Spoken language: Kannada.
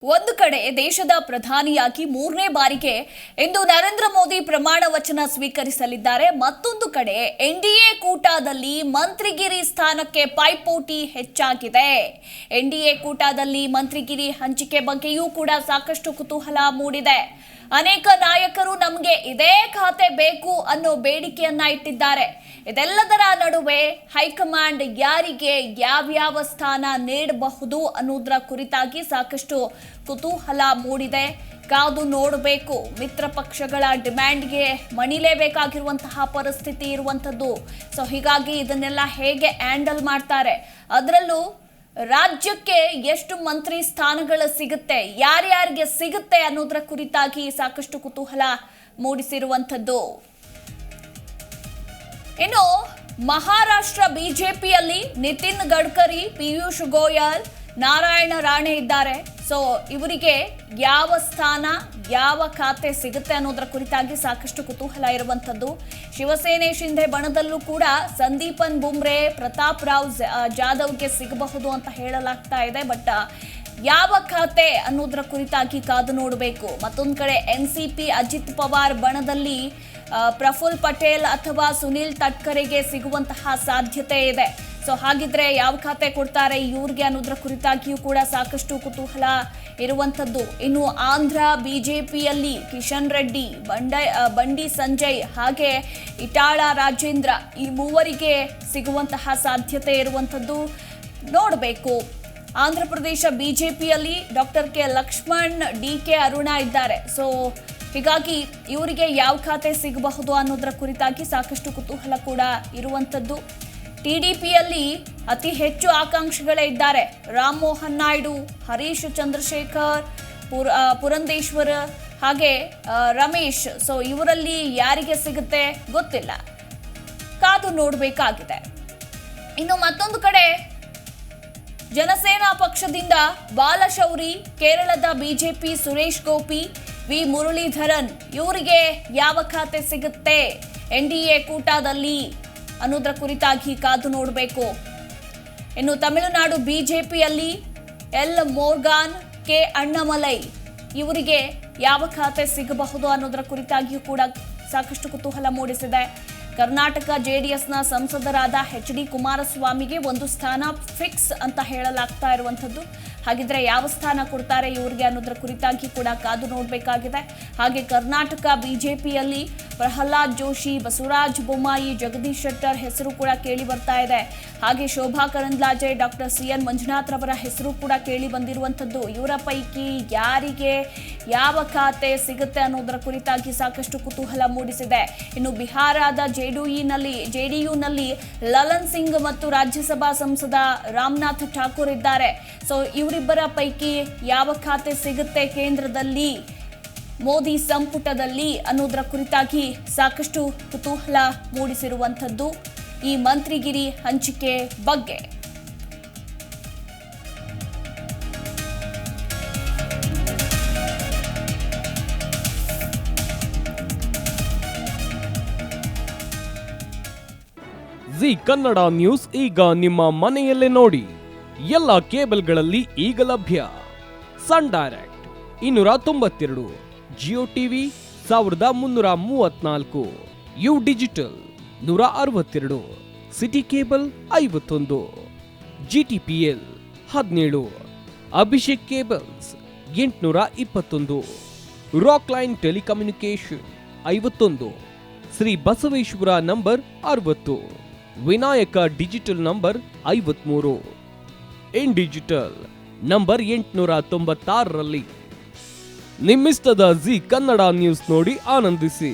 ಒಂದು ಕಡೆ ದೇಶದ ಪ್ರಧಾನಿಯಾಗಿ ಮೂರನೇ ಬಾರಿಗೆ ಇಂದು ನರೇಂದ್ರ ಮೋದಿ ಪ್ರಮಾಣ ವಚನ ಸ್ವೀಕರಿಸಲಿದ್ದಾರೆ. ಮತ್ತೊಂದು ಕಡೆ ಎನ್ಡಿಎ ಕೂಟದಲ್ಲಿ ಮಂತ್ರಿಗಿರಿ ಸ್ಥಾನಕ್ಕೆ ಪೈಪೋಟಿ ಹೆಚ್ಚಾಗಿದೆ. ಎನ್ಡಿಎ ಕೂಟದಲ್ಲಿ ಮಂತ್ರಿಗಿರಿ ಹಂಚಿಕೆ ಬಗ್ಗೆಯೂ ಕೂಡ ಸಾಕಷ್ಟು ಕುತೂಹಲ ಮೂಡಿದೆ. ಅನೇಕ ನಾಯಕರು ನಮಗೆ ಇದೇ ಖಾತೆ ಬೇಕು ಅನ್ನೋ ಬೇಡಿಕೆಯನ್ನ ಇಟ್ಟಿದ್ದಾರೆ. ಇದೆಲ್ಲದರ ನಡುವೆ ಹೈಕಮಾಂಡ್ ಯಾರಿಗೆ ಯಾವ್ಯಾವ ಸ್ಥಾನ ನೀಡಬಹುದು ಅನ್ನೋದರ ಕುರಿತಾಗಿ ಸಾಕಷ್ಟು ಕುತೂಹಲ ಮೂಡಿದೆ. ಕಾದು ನೋಡಬೇಕು. ಮಿತ್ರ ಪಕ್ಷಗಳ ಡಿಮ್ಯಾಂಡ್ಗೆ ಮಣಿಲೇಬೇಕಾಗಿರುವಂತಹ ಪರಿಸ್ಥಿತಿ ಇರುವಂಥದ್ದು. ಸೊ ಹೀಗಾಗಿ ಇದನ್ನೆಲ್ಲ ಹೇಗೆ ಹ್ಯಾಂಡಲ್ ಮಾಡ್ತಾರೆ, ಅದರಲ್ಲೂ ರಾಜ್ಯಕ್ಕೆ ಎಷ್ಟು ಮಂತ್ರಿ ಸ್ಥಾನಗಳು ಸಿಗುತ್ತೆ, ಯಾರ್ಯಾರಿಗೆ ಸಿಗುತ್ತೆ ಅನ್ನೋದರ ಕುರಿತಾಗಿ ಸಾಕಷ್ಟು ಕುತೂಹಲ ಮೂಡಿಸಿರುವಂಥದ್ದು. ಇನ್ನು ಮಹಾರಾಷ್ಟ್ರ ಬಿಜೆಪಿಯಲ್ಲಿ ನಿತಿನ್ ಗಡ್ಕರಿ, ಪಿಯೂಷ್ ಗೋಯಲ್, ನಾರಾಯಣ ರಾಣೆ ಇದ್ದಾರೆ. ಸೊ ಇವರಿಗೆ ಯಾವ ಸ್ಥಾನ, ಯಾವ ಖಾತೆ ಸಿಗುತ್ತೆ ಅನ್ನೋದರ ಕುರಿತಾಗಿ ಸಾಕಷ್ಟು ಕುತೂಹಲ ಇರುವಂಥದ್ದು. ಶಿವಸೇನೆ ಶಿಂದೆ ಬಣದಲ್ಲೂ ಕೂಡ ಸಂದೀಪನ್ ಬುಮ್ರೆ, ಪ್ರತಾಪ್ ರಾವ್ ಜಾಧವ್ಗೆ ಸಿಗಬಹುದು ಅಂತ ಹೇಳಲಾಗ್ತಾ ಇದೆ. ಬಟ್ ಯಾವ ಖಾತೆ ಅನ್ನೋದರ ಕುರಿತಾಗಿ ಕಾದು ನೋಡಬೇಕು. ಮತ್ತೊಂದು ಕಡೆ ಎನ್ಸಿಪಿ ಅಜಿತ್ ಪವಾರ್ ಬಣದಲ್ಲಿ ಪ್ರಫುಲ್ ಪಟೇಲ್ ಅಥವಾ ಸುನಿಲ್ ತಟ್ಕರೆಗೆ ಸಿಗುವಂತಹ ಸಾಧ್ಯತೆ ಇದೆ. ಸೊ ಹಾಗಿದ್ರೆ ಯಾವ ಖಾತೆ ಕೊಡ್ತಾರೆ ಇವ್ರಿಗೆ ಅನ್ನೋದ್ರ ಕುರಿತಾಗಿಯೂ ಕೂಡ ಸಾಕಷ್ಟು ಕುತೂಹಲ ಇರುವಂಥದ್ದು. ಇನ್ನು ಆಂಧ್ರ ಬಿಜೆಪಿಯಲ್ಲಿ ಕಿಶನ್ ರೆಡ್ಡಿ, ಬಂಡಿ ಸಂಜಯ್ ಹಾಗೆ ಇಟಾಳ ರಾಜೇಂದ್ರ ಈ ಮೂವರಿಗೆ ಸಿಗುವಂತಹ ಸಾಧ್ಯತೆ ಇರುವಂಥದ್ದು ನೋಡಬೇಕು. ಆಂಧ್ರ ಪ್ರದೇಶ ಬಿಜೆಪಿಯಲ್ಲಿ doctor K Laxman, D K Aruna ಇದ್ದಾರೆ. ಸೊ ಹೀಗಾಗಿ ಇವರಿಗೆ ಯಾವ ಖಾತೆ ಸಿಗಬಹುದು ಅನ್ನೋದರ ಕುರಿತಾಗಿ ಸಾಕಷ್ಟು ಕುತೂಹಲ ಕೂಡ ಇರುವಂಥದ್ದು. ಟಿಡಿಪಿಯಲ್ಲಿ ಅತಿ ಹೆಚ್ಚು ಆಕಾಂಕ್ಷಿಗಳೇ ಇದ್ದಾರೆ. ರಾಮ್ ಮೋಹನ್ ನಾಯ್ಡು, ಹರೀಶ್ ಚಂದ್ರಶೇಖರ್, ಪುರಂದೇಶ್ವರ್ ಹಾಗೆ ರಮೇಶ್. ಸೊ ಇವರಲ್ಲಿ ಯಾರಿಗೆ ಸಿಗುತ್ತೆ ಗೊತ್ತಿಲ್ಲ, ಕಾದು ನೋಡಬೇಕಾಗಿದೆ. ಇನ್ನು ಮತ್ತೊಂದು ಕಡೆ ಜನಸೇನಾ ಪಕ್ಷದಿಂದ ಬಾಲಶೌರಿ, ಕೇರಳದ ಬಿಜೆಪಿ ಸುರೇಶ್ ಗೋಪಿ, ವಿ ಮುರಳೀಧರನ್ ಇವರಿಗೆ ಯಾವ ಖಾತೆ ಸಿಗುತ್ತೆ ಎನ್ಡಿಎ ಕೂಟದಲ್ಲಿ ಅನ್ನೋದರ ಕುರಿತಾಗಿ ಕಾದು ನೋಡಬೇಕು. ಇನ್ನು ತಮಿಳುನಾಡು ಬಿಜೆಪಿಯಲ್ಲಿ ಎಲ್ ಮೋರ್ಗಾನ್, ಕೆ ಅಣ್ಣಾಮಲೈ ಇವರಿಗೆ ಯಾವ ಖಾತೆ ಸಿಗಬಹುದು ಅನ್ನೋದರ ಕುರಿತಾಗಿಯೂ ಕೂಡ ಸಾಕಷ್ಟು ಕುತೂಹಲ ಮೂಡಿಸಿದೆ. ಕರ್ನಾಟಕ ಜೆಡಿಎಸ್ನ ಸಂಸದರಾದ ಎಚ್ ಡಿ ಕುಮಾರಸ್ವಾಮಿಗೆ ಒಂದು ಸ್ಥಾನ ಫಿಕ್ಸ್ ಅಂತ ಹೇಳಲಾಗ್ತಾ ಇರುವಂಥದ್ದು. ಹಾಗಿದ್ರೆ ಯಾವ ಸ್ಥಾನ ಕೊಡ್ತಾರೆ ಇವ್ರಿಗೆ ಅನ್ನೋದ್ರ ಕುರಿತಾಗಿ ಕೂಡ ಕಾದು ನೋಡಬೇಕಾಗಿದೆ. ಹಾಗೆ ಕರ್ನಾಟಕ ಬಿಜೆಪಿಯಲ್ಲಿ ಪ್ರಹ್ಲಾದ್ ಜೋಶಿ, ಬಸವರಾಜ ಬೊಮ್ಮಾಯಿ, ಜಗದೀಶ್ ಶೆಟ್ಟರ್ ಹೆಸರು ಕೂಡ ಕೇಳಿ ಬರ್ತಾ ಇದೆ. ಹಾಗೆ Shobha Karandlaje, doctor C N Manjunath ರವರ ಹೆಸರು ಕೂಡ ಕೇಳಿ ಬಂದಿರುವಂಥದ್ದು. ಇವರ ಪೈಕಿ ಯಾರಿಗೆ ಯಾವ ಖಾತೆ ಸಿಗುತ್ತೆ ಅನ್ನೋದರ ಕುರಿತಾಗಿ ಸಾಕಷ್ಟು ಕುತೂಹಲ ಮೂಡಿಸಿದೆ. ಇನ್ನು ಬಿಹಾರದ ಜೆಡಿಯುನಲ್ಲಿ ಲಲನ್ ಸಿಂಗ್ ಮತ್ತು ರಾಜ್ಯಸಭಾ ಸಂಸದ ರಾಮನಾಥ್ ಠಾಕೂರ್ ಇದ್ದಾರೆ. ಸೊ ಇವರಿಬ್ಬರ ಪೈಕಿ ಯಾವ ಖಾತೆ ಸಿಗುತ್ತೆ ಕೇಂದ್ರದಲ್ಲಿ, ಮೋದಿ ಸಂಪುಟದಲ್ಲಿ ಅನ್ನೋದರ ಕುರಿತಾಗಿ ಸಾಕಷ್ಟು ಕುತೂಹಲ ಮೂಡಿಸಿರುವಂಥದ್ದು ಈ ಮಂತ್ರಿಗಿರಿ ಹಂಚಿಕೆ ಬಗ್ಗೆ. ಜಿ ಕನ್ನಡ ನ್ಯೂಸ್ ಈಗ ನಿಮ್ಮ ಮನೆಯಲ್ಲೇ ನೋಡಿ. ಎಲ್ಲ ಕೇಬಲ್ಗಳಲ್ಲಿ ಈಗ ಲಭ್ಯ. Sun Direct 292, Jio TV 1334, U digital 162, City cable 51, GTPL 17, Abhishek cables 821, rock line telecommunication 51, Shri Basaveshwara number 60, Vinayaka digital number 53, in digital number 896ರಲ್ಲಿ. ನಿಮ್ಮಿಸ್ತದ ಜಿ ಕನ್ನಡ ನ್ಯೂಸ್ ನೋಡಿ ಆನಂದಿಸಿ.